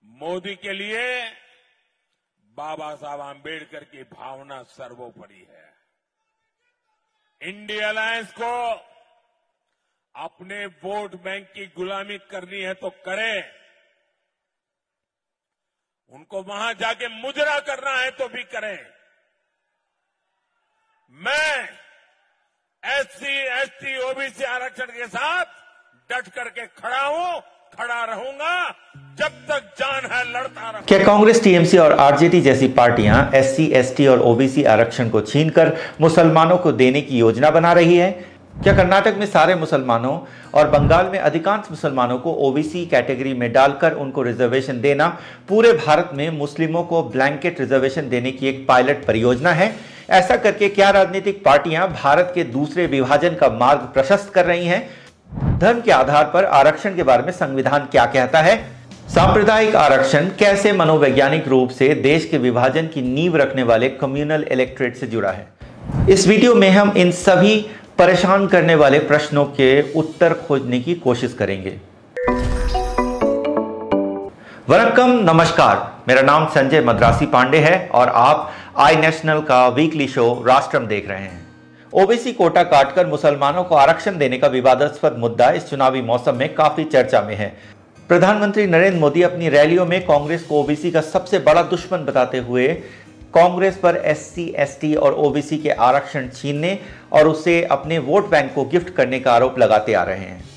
मोदी के लिए बाबा साहब आंबेडकर की भावना सर्वोपरि है। इंडिया अलायंस को अपने वोट बैंक की गुलामी करनी है तो करे, उनको वहां जाके मुजरा करना है तो भी करें। मैं एससी, एसटी, ओबीसी आरक्षण के साथ डट करके खड़ा हूं, खड़ा रहूंगा जब तक जान है, लड़ता रहूंगा। क्या कांग्रेस, टीएमसी और आरजेडी जैसी पार्टियां एससी, एसटी और ओबीसी आरक्षण को छीनकर मुसलमानों को देने की योजना बना रही है? क्या कर्नाटक में सारे मुसलमानों और बंगाल में अधिकांश मुसलमानों को ओबीसी कैटेगरी में डालकर उनको रिजर्वेशन देना पूरे भारत में मुस्लिमों को ब्लैंकेट रिजर्वेशन देने की एक पायलट परियोजना है? ऐसा करके क्या राजनीतिक पार्टियां भारत के दूसरे विभाजन का मार्ग प्रशस्त कर रही हैं? धर्म के आधार पर आरक्षण के बारे में संविधान क्या कहता है? सांप्रदायिक आरक्षण कैसे मनोवैज्ञानिक रूप से देश के विभाजन की नींव रखने वाले कम्युनल इलेक्ट्रेट से जुड़ा है? इस वीडियो में हम इन सभी परेशान करने वाले प्रश्नों के उत्तर खोजने की कोशिश करेंगे। वनक्कम, नमस्कार। मेरा नाम संजय मद्रासी पांडे है और आप आई नेशनल का वीकली शो राष्ट्रम देख रहे हैं। ओबीसी कोटा काटकर मुसलमानों को आरक्षण देने का विवादास्पद मुद्दा इस चुनावी मौसम में काफी चर्चा में है। प्रधानमंत्री नरेंद्र मोदी अपनी रैलियों में कांग्रेस को ओबीसी का सबसे बड़ा दुश्मन बताते हुए कांग्रेस पर एससी, एसटी और ओबीसी के आरक्षण छीनने और उसे अपने वोट बैंक को गिफ्ट करने का आरोप लगाते आ रहे हैं।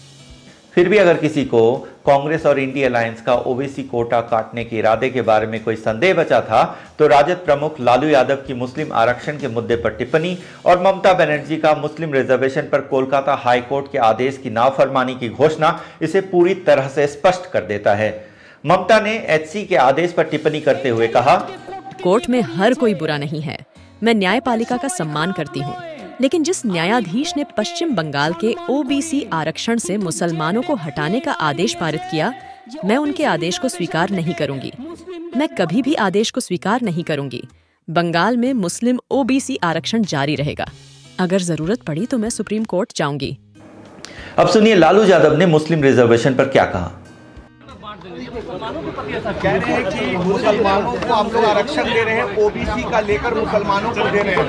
फिर भी अगर किसी को कांग्रेस और इंडिया अलायंस का ओबीसी कोटा काटने के इरादे के बारे में कोई संदेह बचा था तो राजद प्रमुख लालू यादव की मुस्लिम आरक्षण के मुद्दे पर टिप्पणी और ममता बनर्जी का मुस्लिम रिजर्वेशन पर कोलकाता हाई कोर्ट के आदेश की नाफरमानी की घोषणा इसे पूरी तरह से स्पष्ट कर देता है। ममता ने एचसी के आदेश पर टिप्पणी करते हुए कहा, कोर्ट में हर कोई बुरा नहीं है। मैं न्यायपालिका का सम्मान करती हूँ, लेकिन जिस न्यायाधीश ने पश्चिम बंगाल के ओबीसी आरक्षण से मुसलमानों को हटाने का आदेश पारित किया, मैं उनके आदेश को स्वीकार नहीं करूंगी। मैं कभी भी आदेश को स्वीकार नहीं करूंगी। बंगाल में मुस्लिम ओबीसी आरक्षण जारी रहेगा। अगर जरूरत पड़ी तो मैं सुप्रीम कोर्ट जाऊंगी। अब सुनिए लालू यादव ने मुस्लिम रिजर्वेशन पर क्या कहा। कह रहे हैं कि मुसलमानों को हम लोग आरक्षण दे रहे हैं, ओबीसी का लेकर मुसलमानों को दे रहे हैं।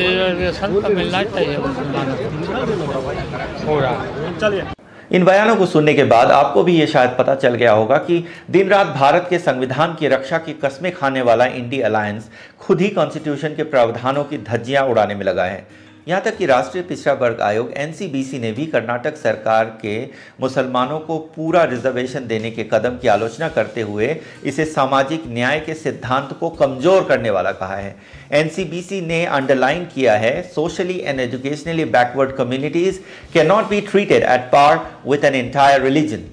रिजर्वेशन तो मिलना चाहिए मुसलमानों को। हो रहा चलिए। इन बयानों को सुनने के बाद आपको भी ये शायद पता चल गया होगा कि दिन रात भारत के संविधान की रक्षा की कस्में खाने वाला इंडिया अलायंस खुद ही कॉन्स्टिट्यूशन के प्रावधानों की धज्जियां उड़ाने में लगा है। यहाँ तक कि राष्ट्रीय पिछड़ा वर्ग आयोग एनसीबीसी ने भी कर्नाटक सरकार के मुसलमानों को पूरा रिजर्वेशन देने के कदम की आलोचना करते हुए इसे सामाजिक न्याय के सिद्धांत को कमजोर करने वाला कहा है। एनसीबीसी ने अंडरलाइन किया है, socially and educationally backward communities can not be treated at par with an entire religion.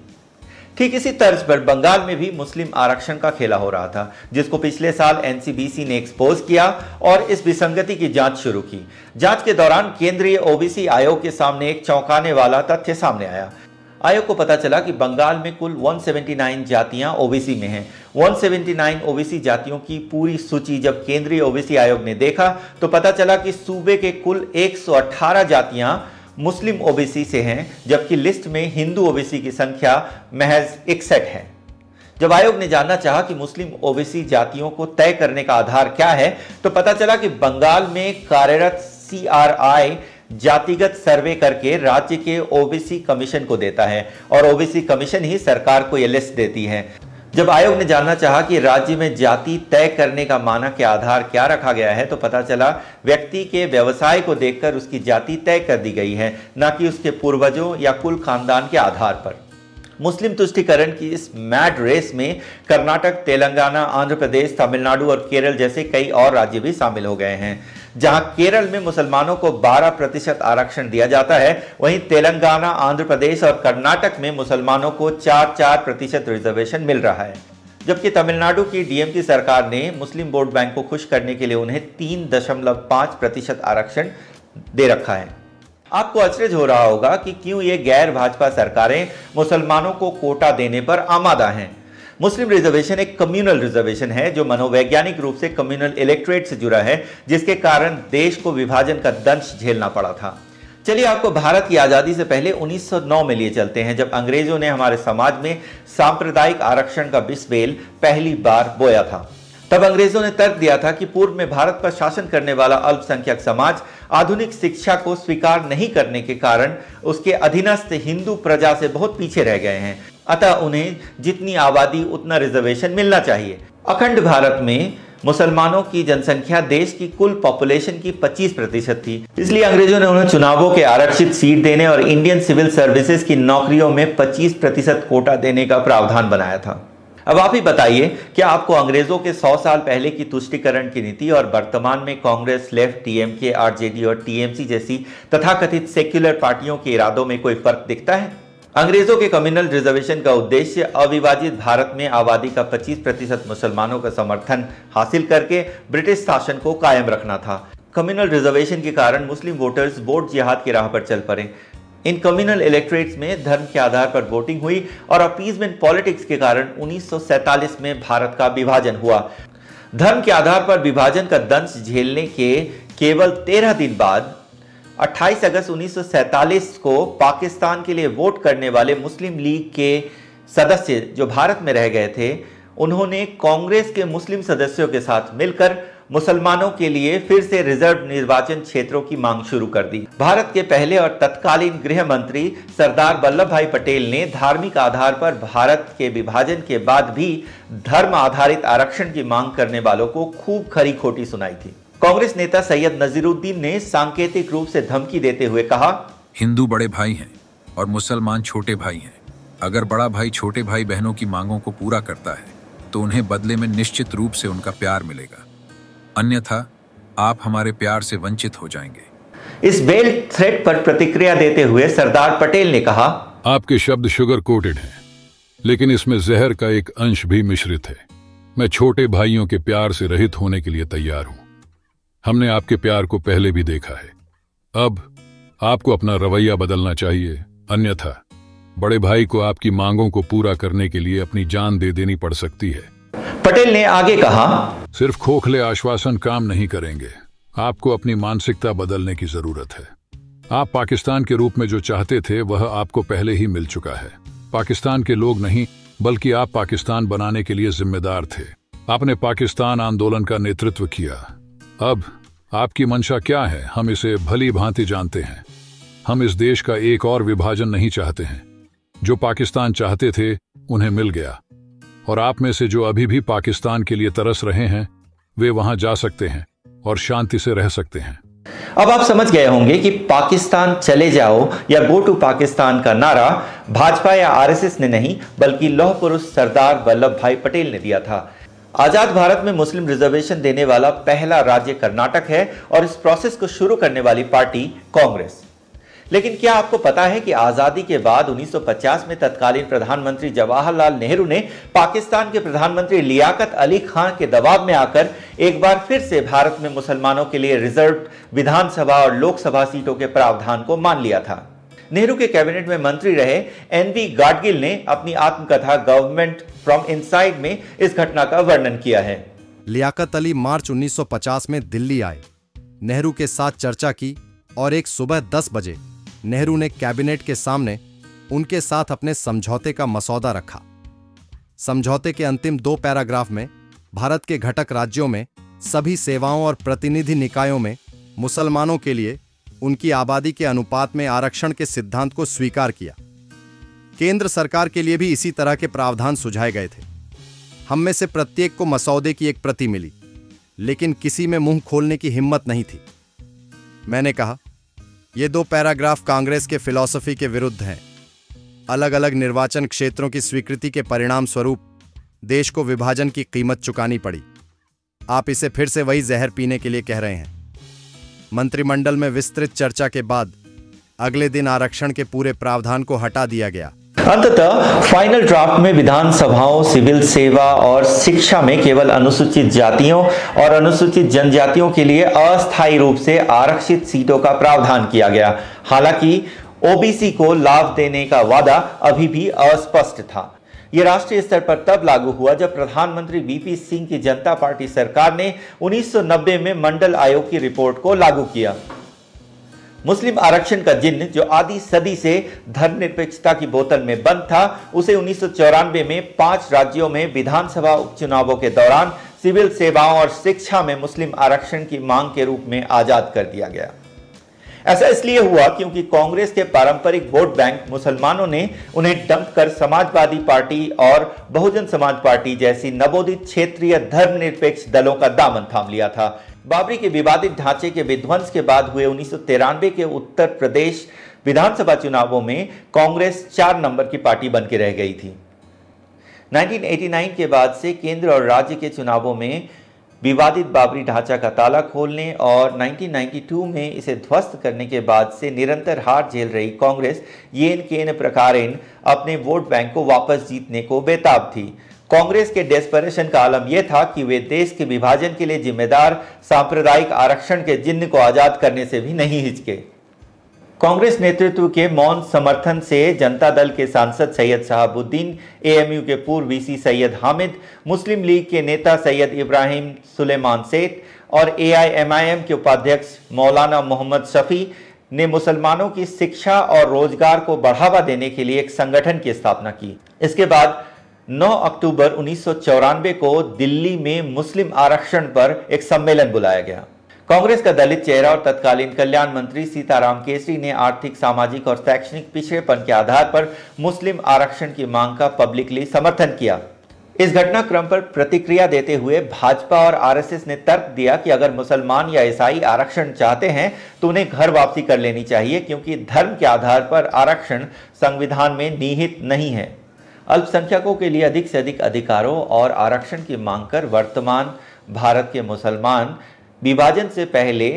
ठीक इसी तर्ज पर बंगाल में भी मुस्लिम आरक्षण का खेला हो रहा था, जिसको पिछले साल एनसीबीसी ने एक्सपोज किया और इस विसंगति की जांच शुरू की। जांच के दौरान केंद्रीय ओबीसी आयोग के सामने एक चौंकाने वाला तथ्य सामने आया। आयोग को पता चला कि बंगाल में कुल 179 जातियां ओबीसी में हैं। 179 ओबीसी जातियों की पूरी सूची जब केंद्रीय ओबीसी आयोग ने देखा तो पता चला कि सूबे के कुल 118 जातियां मुस्लिम ओबीसी से हैं, जबकि लिस्ट में हिंदू ओबीसी की संख्या महज 61 है। जब आयोग ने जानना चाहा कि मुस्लिम ओबीसी जातियों को तय करने का आधार क्या है तो पता चला कि बंगाल में कार्यरत सीआरआई जातिगत सर्वे करके राज्य के ओबीसी कमीशन को देता है और ओबीसी कमीशन ही सरकार को यह लिस्ट देती है। जब आयोग ने जानना चाहा कि राज्य में जाति तय करने का मानक के आधार क्या रखा गया है तो पता चला व्यक्ति के व्यवसाय को देखकर उसकी जाति तय कर दी गई है, न कि उसके पूर्वजों या कुल खानदान के आधार पर। मुस्लिम तुष्टीकरण की इस मैड रेस में कर्नाटक, तेलंगाना, आंध्र प्रदेश, तमिलनाडु और केरल जैसे कई और राज्य भी शामिल हो गए हैं। जहां केरल में मुसलमानों को 12% आरक्षण दिया जाता है, वहीं तेलंगाना, आंध्र प्रदेश और कर्नाटक में मुसलमानों को 4% रिजर्वेशन मिल रहा है। जबकि तमिलनाडु की डीएमके सरकार ने मुस्लिम वोट बैंक को खुश करने के लिए उन्हें 3.5% आरक्षण दे रखा है। आपको अचरज हो रहा होगा कि क्यों ये गैर भाजपा सरकारें मुसलमानों को कोटा देने पर आमादा हैं। मुस्लिम रिजर्वेशन एक कम्युनल रिजर्वेशन है जो मनोवैज्ञानिक रूप से कम्युनल इलेक्ट्रेट से जुड़ा है, जिसके कारण देश को विभाजन का दंश झेलना पड़ा था। चलिए आपको भारत की आजादी से पहले 1909 में लिए चलते हैं, जब अंग्रेजों ने हमारे समाज में सांप्रदायिक आरक्षण का बिस्बेल पहली बार बोया था। तब अंग्रेजों ने तर्क दिया था कि पूर्व में भारत पर शासन करने वाला अल्पसंख्यक समाज आधुनिक शिक्षा को स्वीकार नहीं करने के कारण उसके अधीनस्थ हिंदू प्रजा से बहुत पीछे रह गए हैं, अतः उन्हें जितनी आबादी उतना रिजर्वेशन मिलना चाहिए। अखंड भारत में मुसलमानों की जनसंख्या देश की कुल पॉपुलेशन की 25% थी, इसलिए अंग्रेजों ने उन्हें चुनावों के आरक्षित सीट देने और इंडियन सिविल सर्विसेज की नौकरियों में 25% कोटा देने का प्रावधान बनाया था। अब आप ही बताइए, क्या आपको अंग्रेजों के 100 साल पहले की तुष्टीकरण की नीति और वर्तमान में कांग्रेस, लेफ्ट, डीएमके, आरजेडी और टीएमसी जैसी तथाकथित सेक्युलर पार्टियों के इरादों में कोई फर्क दिखता है? अंग्रेजों के कम्युनल रिजर्वेशन का उद्देश्य अविभाजित भारत में आबादी का 25% मुसलमानों का समर्थन हासिल करके ब्रिटिश शासन को कायम रखना था। कम्युनल रिजर्वेशन के कारण मुस्लिम वोटर्स वोट जिहाद की राह पर चल पड़े। इन कम्युनल इलेक्ट्रेट्स में धर्म के आधार पर वोटिंग हुई और अपीजमेंट पॉलिटिक्स के कारण 1947 में भारत का विभाजन हुआ। धर्म के आधार पर विभाजन का दंश झेलने के केवल 13 दिन बाद 28 अगस्त 1947 को पाकिस्तान के लिए वोट करने वाले मुस्लिम लीग के सदस्य जो भारत में रह गए थे, उन्होंने कांग्रेस के मुस्लिम सदस्यों के साथ मिलकर मुसलमानों के लिए फिर से रिजर्व निर्वाचन क्षेत्रों की मांग शुरू कर दी। भारत के पहले और तत्कालीन गृह मंत्री सरदार वल्लभ भाई पटेल ने धार्मिक आधार पर भारत के विभाजन के बाद भी धर्म आधारित आरक्षण की मांग करने वालों को खूब खरी खोटी सुनाई थी। कांग्रेस नेता सैयद नजीरुद्दीन ने सांकेतिक रूप से धमकी देते हुए कहा, हिंदू बड़े भाई हैं और मुसलमान छोटे भाई हैं। अगर बड़ा भाई छोटे भाई बहनों की मांगों को पूरा करता है तो उन्हें बदले में निश्चित रूप से उनका प्यार मिलेगा, अन्यथा आप हमारे प्यार से वंचित हो जाएंगे। इस बेल थ्रेट पर प्रतिक्रिया देते हुए सरदार पटेल ने कहा, आपके शब्द शुगर कोटेड हैं, लेकिन इसमें जहर का एक अंश भी मिश्रित है। मैं छोटे भाइयों के प्यार से रहित होने के लिए तैयार हूं। हमने आपके प्यार को पहले भी देखा है, अब आपको अपना रवैया बदलना चाहिए, अन्यथा बड़े भाई को आपकी मांगों को पूरा करने के लिए अपनी जान दे देनी पड़ सकती है। पटेल ने आगे कहा, सिर्फ खोखले आश्वासन काम नहीं करेंगे, आपको अपनी मानसिकता बदलने की जरूरत है। आप पाकिस्तान के रूप में जो चाहते थे वह आपको पहले ही मिल चुका है। पाकिस्तान के लोग नहीं बल्कि आप पाकिस्तान बनाने के लिए जिम्मेदार थे। आपने पाकिस्तान आंदोलन का नेतृत्व किया। अब आपकी मंशा क्या है हम इसे भली भांति जानते हैं। हम इस देश का एक और विभाजन नहीं चाहते हैं। जो पाकिस्तान चाहते थे उन्हें मिल गया, और आप में से जो अभी भी पाकिस्तान के लिए तरस रहे हैं वे वहां जा सकते हैं और शांति से रह सकते हैं। अब आप समझ गए होंगे कि पाकिस्तान चले जाओ या गो टू पाकिस्तान का नारा भाजपा या आरएसएस ने नहीं बल्कि लौह पुरुष सरदार वल्लभ भाई पटेल ने दिया था। आजाद भारत में मुस्लिम रिजर्वेशन देने वाला पहला राज्य कर्नाटक है और इस प्रोसेस को शुरू करने वाली पार्टी कांग्रेस। लेकिन क्या आपको पता है कि आजादी के बाद 1950 में तत्कालीन प्रधानमंत्री जवाहरलाल नेहरू ने पाकिस्तान के प्रधानमंत्री लियाकत अली खान के दबाव में आकर एक बार फिर से भारत में मुसलमानों के लिए रिजर्व विधानसभा और लोकसभा सीटों के प्रावधान को मान लिया था। नेहरू के कैबिनेट में मंत्री रहे एनवी गाडगिल ने अपनी आत्मकथा गवर्नमेंट फ्रॉम इनसाइड में इस घटना का वर्णन किया है। लियाकत अली मार्च 1950 में दिल्ली आए, नेहरू के साथ चर्चा की और एक सुबह 10 बजे नेहरू ने कैबिनेट के सामने उनके साथ अपने समझौते का मसौदा रखा। समझौते के अंतिम 2 पैराग्राफ में भारत के घटक राज्यों में सभी सेवाओं और प्रतिनिधि निकायों में मुसलमानों के लिए उनकी आबादी के अनुपात में आरक्षण के सिद्धांत को स्वीकार किया। केंद्र सरकार के लिए भी इसी तरह के प्रावधान सुझाए गए थे। हम में से प्रत्येक को मसौदे की एक प्रति मिली, लेकिन किसी में मुंह खोलने की हिम्मत नहीं थी। मैंने कहा, ये 2 पैराग्राफ कांग्रेस के फिलॉसफी के विरुद्ध हैं। अलग अलग निर्वाचन क्षेत्रों की स्वीकृति के परिणाम स्वरूप देश को विभाजन की कीमत चुकानी पड़ी। आप इसे फिर से वही जहर पीने के लिए कह रहे हैं। मंत्रिमंडल में विस्तृत चर्चा के बाद अगले दिन आरक्षण के पूरे प्रावधान को हटा दिया गया। अंततः फाइनल ड्राफ्ट में विधानसभाओं, सिविल सेवा और शिक्षा में केवल अनुसूचित जातियों और अनुसूचित जनजातियों के लिए अस्थायी रूप से आरक्षित सीटों का प्रावधान किया गया। हालांकि ओबीसी को लाभ देने का वादा अभी भी अस्पष्ट था। यह राष्ट्रीय स्तर पर तब लागू हुआ जब प्रधानमंत्री वीपी सिंह की जनता पार्टी सरकार ने 1990 में मंडल आयोग की रिपोर्ट को लागू किया। मुस्लिम आरक्षण का जिन्न, जो आधी सदी से धर्मनिरपेक्षता की बोतल में बंद था, उसे 1994 में 5 राज्यों में विधानसभा उपचुनावों के दौरान सिविल सेवाओं और शिक्षा में मुस्लिम आरक्षण की मांग के रूप में आजाद कर दिया गया। ऐसा इसलिए हुआ क्योंकि कांग्रेस के पारंपरिक वोट बैंक मुसलमानों ने उन्हें डंप कर समाजवादी पार्टी और बहुजन समाज पार्टी जैसी नवोदित क्षेत्रीय धर्मनिरपेक्ष दलों का दामन थाम लिया था। बाबरी के विवादित ढांचे के विध्वंस के बाद हुए 1993 के उत्तर प्रदेश विधानसभा चुनावों में कांग्रेस 4 नंबर की पार्टी बन के रह गई थी। 1989 के बाद से केंद्र और राज्य के चुनावों में विवादित बाबरी ढांचा का ताला खोलने और 1992 में इसे ध्वस्त करने के बाद से निरंतर हार झेल रही कांग्रेस येन केन प्रकारेण अपने वोट बैंक को वापस जीतने को बेताब थी। कांग्रेस के डेस्परेशन का आलम यह था कि वे देश के विभाजन के लिए जिम्मेदार सांप्रदायिक आरक्षण के जिन्न को आजाद करने से भी नहीं हिचके। कांग्रेस नेतृत्व के मौन समर्थन से जनता दल के सांसद सैयद शहाबुद्दीन, एएमयू के पूर्व वीसी सैयद हामिद, मुस्लिम लीग के नेता सैयद इब्राहिम सुलेमान सेठ और एआईएमआईएम के उपाध्यक्ष मौलाना मोहम्मद शफी ने मुसलमानों की शिक्षा और रोजगार को बढ़ावा देने के लिए एक संगठन की स्थापना की। इसके बाद 9 अक्टूबर 1994 को दिल्ली में मुस्लिम आरक्षण पर एक सम्मेलन बुलाया गया। कांग्रेस का दलित चेहरा और तत्कालीन कल्याण मंत्री सीताराम केसरी ने आर्थिक, सामाजिक और शैक्षणिक पिछड़ेपन के आधार पर मुस्लिम आरक्षण की मांग का पब्लिकली समर्थन किया। इस घटनाक्रम पर प्रतिक्रिया देते हुए भाजपा और आरएसएस ने तर्क दिया कि अगर मुसलमान या ईसाई आरक्षण चाहते हैं तो उन्हें घर वापसी कर लेनी चाहिए, क्योंकि धर्म के आधार पर आरक्षण संविधान में निहित नहीं है। अल्पसंख्यकों के लिए अधिक से अधिक अधिकारों और आरक्षण की मांग कर वर्तमान भारत के मुसलमान विभाजन से पहले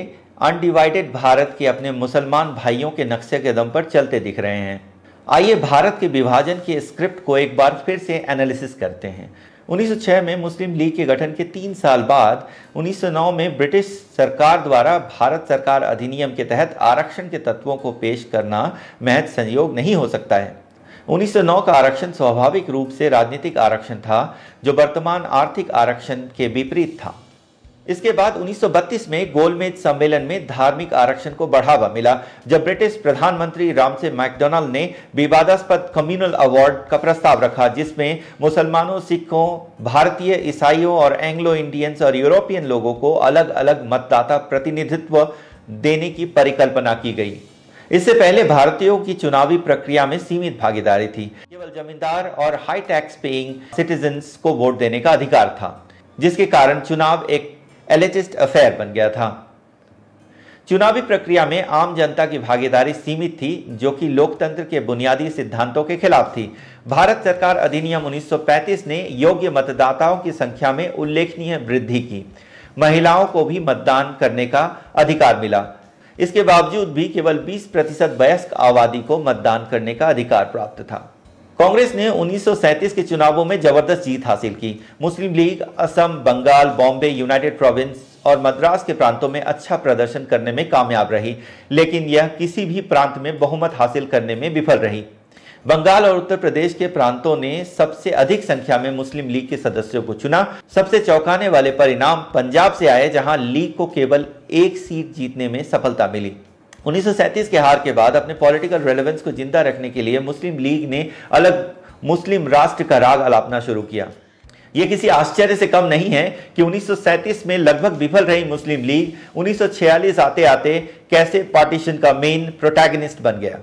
अनडिवाइडेड भारत के अपने मुसलमान भाइयों के नक्शे के दम पर चलते दिख रहे हैं। आइए भारत के विभाजन के स्क्रिप्ट को एक बार फिर से एनालिसिस करते हैं। 1906 में मुस्लिम लीग के गठन के 3 साल बाद 1909 में ब्रिटिश सरकार द्वारा भारत सरकार अधिनियम के तहत आरक्षण के तत्वों को पेश करना महज संयोग नहीं हो सकता है। 1909 का आरक्षण स्वाभाविक रूप से राजनीतिक आरक्षण था, जो वर्तमान आर्थिक आरक्षण के विपरीत था। इसके बाद 1932 में गोलमेज सम्मेलन में धार्मिक आरक्षण को बढ़ावा मिला, जब ब्रिटिश प्रधानमंत्री रामसे मैकडोनाल्ड ने विवादास्पद कम्युनल अवार्ड का प्रस्ताव रखा, जिसमें मुसलमानों, सिखों, भारतीय ईसाइयों और एंग्लो इंडियंस और यूरोपियन लोगों को अलग अलग मतदाता प्रतिनिधित्व देने की परिकल्पना की गई। इससे पहले भारतीयों की चुनावी प्रक्रिया में सीमित भागीदारी थी। केवल जमींदार और हाई टैक्स पेइंग सिटीजन्स को वोट देने का अधिकार था, जिसके कारण चुनाव एक एलिटिस्ट अफेयर बन गया था। चुनावी प्रक्रिया में आम जनता की भागीदारी सीमित थी, जो कि लोकतंत्र के बुनियादी सिद्धांतों के खिलाफ थी। भारत सरकार अधिनियम 1935 ने योग्य मतदाताओं की संख्या में उल्लेखनीय वृद्धि की। महिलाओं को भी मतदान करने का अधिकार मिला। इसके बावजूद भी केवल 20% वयस्क आबादी को मतदान करने का अधिकार प्राप्त था। कांग्रेस ने 1937 के चुनावों में जबरदस्त जीत हासिल की। मुस्लिम लीग असम, बंगाल, बॉम्बे, यूनाइटेड प्रोविंस और मद्रास के प्रांतों में अच्छा प्रदर्शन करने में कामयाब रही, लेकिन यह किसी भी प्रांत में बहुमत हासिल करने में विफल रही। बंगाल और उत्तर प्रदेश के प्रांतों ने सबसे अधिक संख्या में मुस्लिम लीग के सदस्यों को चुना। सबसे चौंकाने वाले परिणाम पंजाब से आए, जहां लीग को केवल 1 सीट जीतने में सफलता मिली। 1937 के हार के बाद अपने पॉलिटिकल रेलेवेंस को जिंदा रखने के लिए मुस्लिम लीग ने अलग मुस्लिम राष्ट्र का राग अलापना शुरू किया। यह किसी आश्चर्य से कम नहीं है कि 1937 में लगभग विफल रही मुस्लिम लीग 1946 आते आते कैसे पार्टीशन का मेन प्रोटैगनिस्ट बन गया।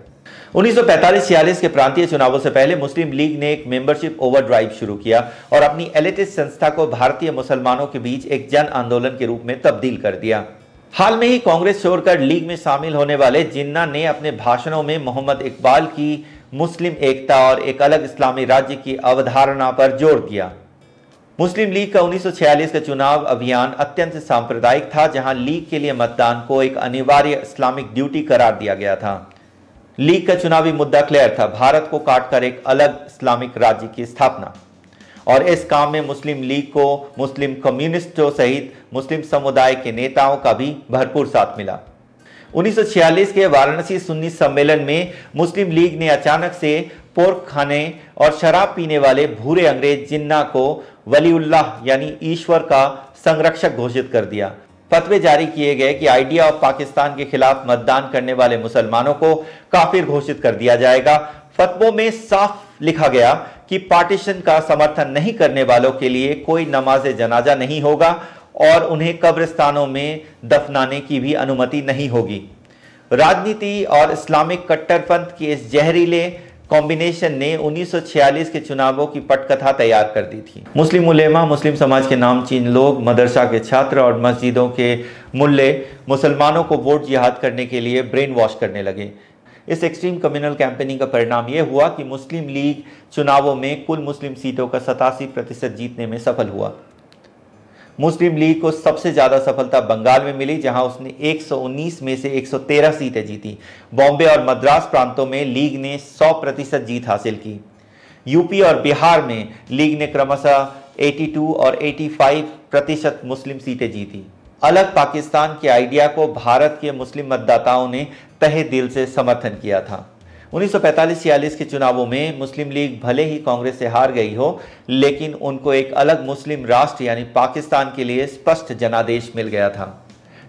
1945-46 के प्रांतीय चुनावों से पहले मुस्लिम लीग ने एक मेंबरशिप ओवरड्राइव शुरू किया और अपनी एलिटिस्ट संस्था को भारतीय मुसलमानों के बीच एक जन आंदोलन के रूप में तब्दील कर दिया। हाल में ही कांग्रेस छोड़कर लीग में शामिल होने वाले जिन्ना ने अपने भाषणों में मोहम्मद इकबाल की मुस्लिम एकता और एक अलग इस्लामी राज्य की अवधारणा पर जोर दिया। मुस्लिम लीग का 1946 का चुनाव अभियान अत्यंत सांप्रदायिक था, जहां लीग के लिए मतदान को एक अनिवार्य इस्लामिक ड्यूटी करार दिया गया था। लीग का चुनावी मुद्दा क्लियर था, भारत को काटकर एक अलग इस्लामिक राज्य की स्थापना। और इस काम में मुस्लिम लीग को मुस्लिम कम्युनिस्टों सहित मुस्लिम समुदाय के नेताओं का भी भरपूर साथ मिला। 1946 के वाराणसी सुन्नी सम्मेलन में मुस्लिम लीग ने अचानक से पोर्क खाने और शराब पीने वाले भूरे अंग्रेज जिन्ना को वलीउल्लाह यानी ईश्वर का संरक्षक घोषित कर दिया। फतवे जारी किए गए कि आइडिया ऑफ पाकिस्तान के खिलाफ मतदान करने वाले मुसलमानों को काफिर घोषित कर दिया जाएगा। फतवों में साफ लिखा गया कि पार्टीशन का समर्थन नहीं करने वालों के लिए कोई नमाज जनाजा नहीं होगा और उन्हें कब्रिस्तानों में दफनाने की भी अनुमति नहीं होगी। राजनीति और इस्लामिक कट्टरपंथ के इस जहरीले कॉम्बिनेशन ने 1946 के चुनावों की पटकथा तैयार कर दी थी। मुस्लिम उलेमा, मुस्लिम समाज के नामचीन लोग, मदरसा के छात्र और मस्जिदों के मुल्ले मुसलमानों को वोट जिहाद करने के लिए ब्रेन वॉश करने लगे। इस एक्सट्रीम कम्युनल कैंपेनिंग का परिणाम यह हुआ कि मुस्लिम लीग चुनावों में कुल मुस्लिम सीटों का 87% जीतने में सफल हुआ। मुस्लिम लीग को सबसे ज्यादा सफलता बंगाल में मिली, जहां उसने 119 में से 113 सीटें जीती। बॉम्बे और मद्रास प्रांतों में लीग ने 100% जीत हासिल की। यूपी और बिहार में लीग ने क्रमशः 82 और 85% मुस्लिम सीटें जीती। अलग पाकिस्तान के आइडिया को भारत के मुस्लिम मतदाताओं ने तहे दिल से समर्थन किया था। 1945-46 के चुनावों में मुस्लिम लीग भले ही कांग्रेस से हार गई हो, लेकिन उनको एक अलग मुस्लिम राष्ट्र यानी पाकिस्तान के लिए स्पष्ट जनादेश मिल गया था।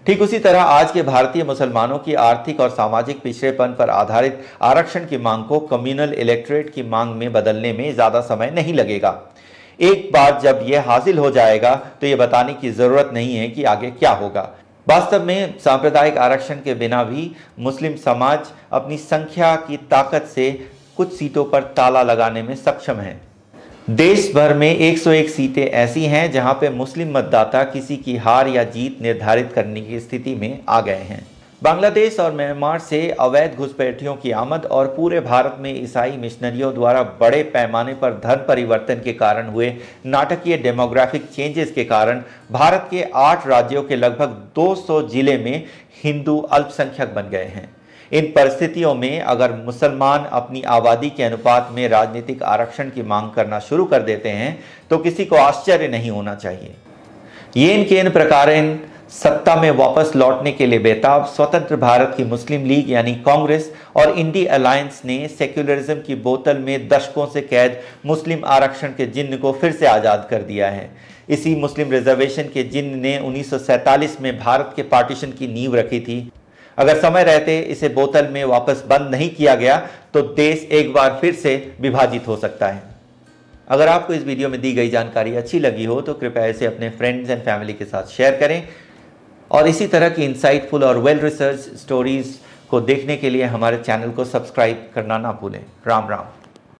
ठीक उसी तरह आज के भारतीय मुसलमानों की आर्थिक और सामाजिक पिछड़ेपन पर आधारित आरक्षण की मांग को कम्युनल इलेक्टोरेट की मांग में बदलने में ज्यादा समय नहीं लगेगा। एक बार जब यह हासिल हो जाएगा तो यह बताने की जरूरत नहीं है कि आगे क्या होगा। वास्तव में सांप्रदायिक आरक्षण के बिना भी मुस्लिम समाज अपनी संख्या की ताकत से कुछ सीटों पर ताला लगाने में सक्षम है। देश भर में 101 सीटें ऐसी हैं जहां पे मुस्लिम मतदाता किसी की हार या जीत निर्धारित करने की स्थिति में आ गए हैं। बांग्लादेश और म्यांमार से अवैध घुसपैठियों की आमद और पूरे भारत में ईसाई मिशनरियों द्वारा बड़े पैमाने पर धर्म परिवर्तन के कारण हुए नाटकीय डेमोग्राफिक चेंजेस के कारण भारत के 8 राज्यों के लगभग 200 जिले में हिंदू अल्पसंख्यक बन गए हैं। इन परिस्थितियों में अगर मुसलमान अपनी आबादी के अनुपात में राजनीतिक आरक्षण की मांग करना शुरू कर देते हैं तो किसी को आश्चर्य नहीं होना चाहिए। येन केन प्रकारेण सत्ता में वापस लौटने के लिए बेताब स्वतंत्र भारत की मुस्लिम लीग यानी कांग्रेस और इंडी अलायंस ने सेक्युलरिज्म की बोतल में दशकों से कैद मुस्लिम आरक्षण के जिन्न को फिर से आज़ाद कर दिया है। इसी मुस्लिम रिजर्वेशन के जिन्न ने 1947 में भारत के पार्टीशन की नींव रखी थी। अगर समय रहते इसे बोतल में वापस बंद नहीं किया गया तो देश एक बार फिर से विभाजित हो सकता है। अगर आपको इस वीडियो में दी गई जानकारी अच्छी लगी हो तो कृपया इसे अपने फ्रेंड्स एंड फैमिली के साथ शेयर करें और इसी तरह की इंसाइटफुल और वेल रिसर्च स्टोरीज को देखने के लिए हमारे चैनल को सब्सक्राइब करना ना भूलें। राम राम।